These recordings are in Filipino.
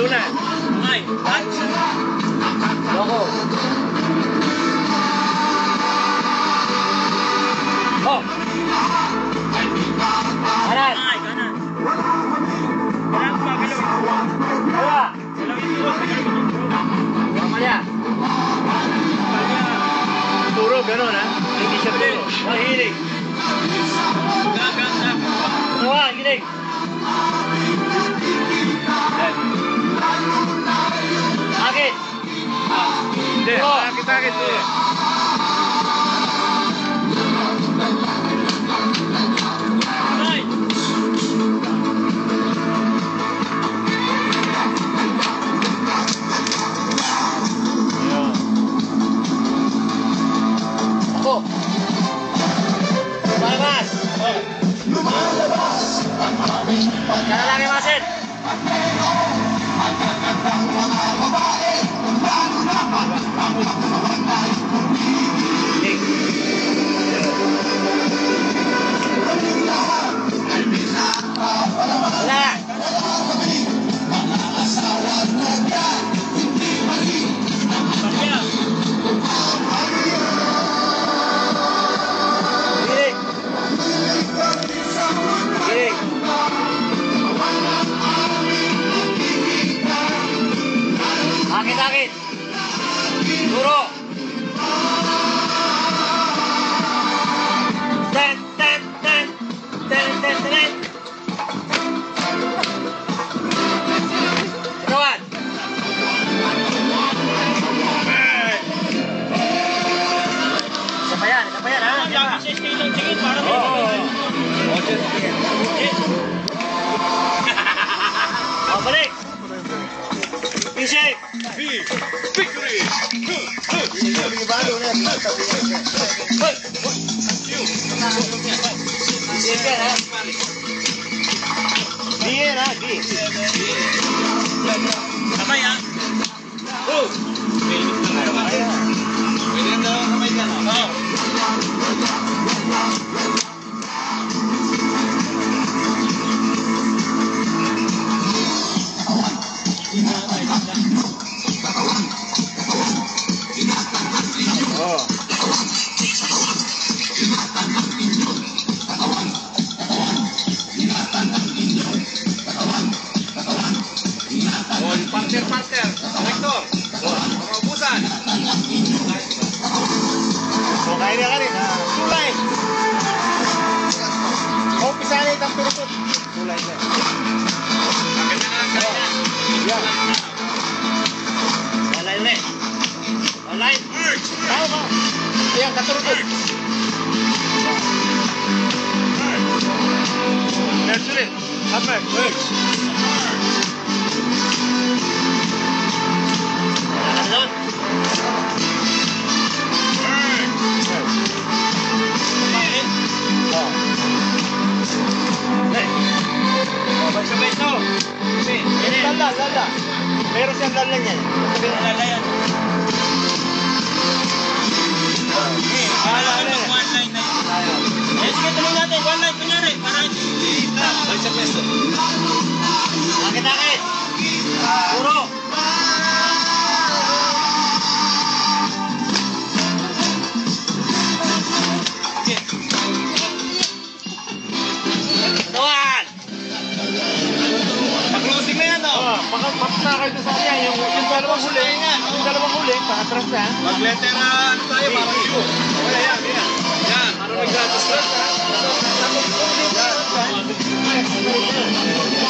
Luna. Ay, Loko. Oh. Kanan. ay, kanan. Kanan pa, galawin. Dalawa. Galawin turok, galawin turok. Mamaya. Turo, gano'n ha? Hindi siya turo. Mahilig. Gaganda. Dalawa, gilig. Akit. Hindi, akit to. Ay. Ako. Lumalabas. Kaya lang yung masin. Wala. Pagya. Gilig. Gilig. Akit. Turo. Ten. Kawan. Isa pa yan ha? Lagi sa scale ang tingin para may Balik. V-shape. Victory! V-shape yan ha? V yan ha? V. Kamay ah. Oh! Pwede na daw kamay dyan. Oo. Oh. Partner. Rector. Pangaubusan. So, kaya niya ka rin ha? Kulay. O, pisalit ang pinutut. Kulay na. Yan. Walay ulit. Walay. Tao ka. Ayan, katurutut. Merge ulit. Hammer. Merge. Doon. Sabay-sabay to. Lala. Meron siyang lala niyan. Lalayan. One line na yun. Sige, tuloy natin. One line, kunyari. Para balik sa pwesto. Akit. Puro. Tuwan! Pa-closing na yan, no? Pakapakta kayo sa kanya. Yung dalawang huli. Yung dalawang huli. Pakatras na. Mag-letter ano tayo, parang U. Okay, yan. Yan, ano nag-gratis na?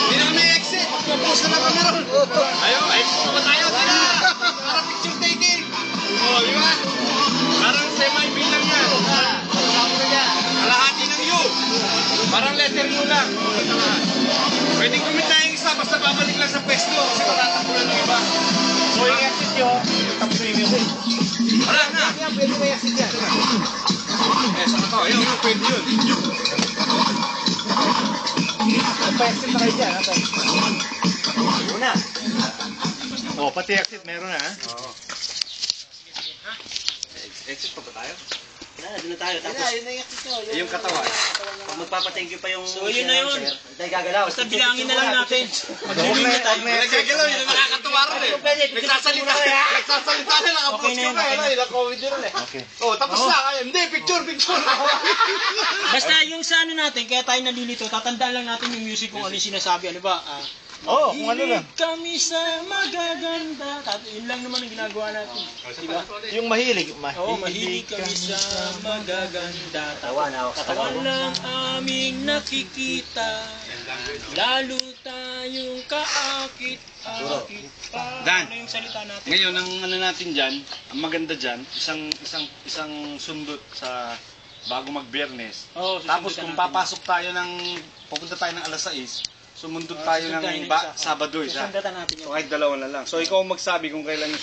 Hindi na kami exit. Mag-post na kami ron. Ayaw, exit naman tayo. Tira! Para picture taking. O, di ba? Parang semi-bilang yan. Kalahati ng U. Parang letter U lang. Pwedeng kumita yung isa, basta babalik lang sa pwesto kasi matatambulan ng iba. So yung exit nyo, tapos yung music. Wala na! Pwede may exit yan. Eh, saan ito? Ayun, pwede yun. Pa-exit na kayo dyan. Una. O, pati exit meron na ha? Oo. Exit pa ba tayo? Doon na tayo. Tapos, Yung katawan. pag magpapa-thank you pa yung... So, yun na yun. Tayo gagalaw. Basta bilangin na lang natin. Huwag na nagagalaw, yun ang nakakatuwa rin eh. Nagsasalita na, nakapost Okay na ka yun, pa, okay na. ilang COVID yun eh. Okay. Oh, tapos na, hindi, picture. Basta yung sa ano natin, kaya tayo nalilito, tatandaan lang natin yung music kung ano yung sinasabi. Ano ba? Oo, kung ano lang. Hilig kami sa magaganda. Yun lang naman ang ginagawa natin. Diba? Yung mahilig. Oo, mahilig kami sa magaganda. Katawan, Katawan lang aming nakikita. Lalo tayong kaakit-akit. Dan. Ano yung salita natin? Ngayon, ang ano natin dyan, ang maganda dyan, isang sundot sa bago mag-Biyernes. Oo, Tapos susundutan kung natin. papasok tayo pupunta tayo ng alas 6, sumundot tayo susundutan ng yung isa. Sabado isa. Susundatan natin yun. So kahit dalawa na lang. So ikaw ang magsabi kung kailan yung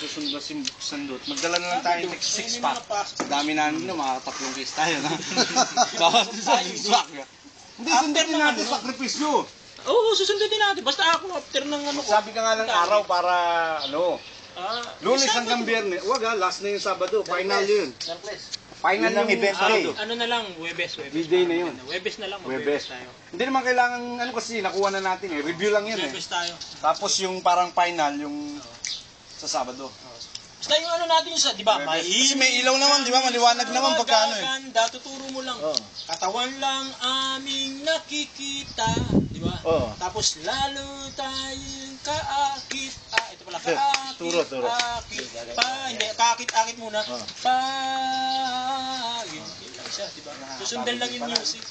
sundot. Magdala na lang tayo ng 6 pack. Dami namin na, mga 3 case tayo na. Bawat isa 6 pack. Hindi, sundutin ng natin, ano, sakripisyo. Oo, susundutin natin. Basta ako after ng ano ko. Sabi ka nga ng araw para, Lunes Sabado. hanggang Biyernes. Wag last na yung Sabado. Final yun. Final Yun ang yung event Sabado. Ano na lang, Webes. D-Day na yun. Webes na lang, Webes. Webes tayo. Hindi naman kailangan, kasi nakuha na natin eh. Review lang yun eh. Webes tayo. Tapos yung parang final, yung sa Sabado. Basta yung ano natin yung sa, di ba? Kasi may ilaw naman, di ba? Maliwanag naman pagkano eh. Magaganda, tuturo mo lang. Katawan lang aming nakikita, di ba? Oo. Tapos lalo tayong kaakit, ito pala, Turo. kaakit, hindi, kaakit-akit muna. Yun lang siya, di ba? Susundan lang yung music.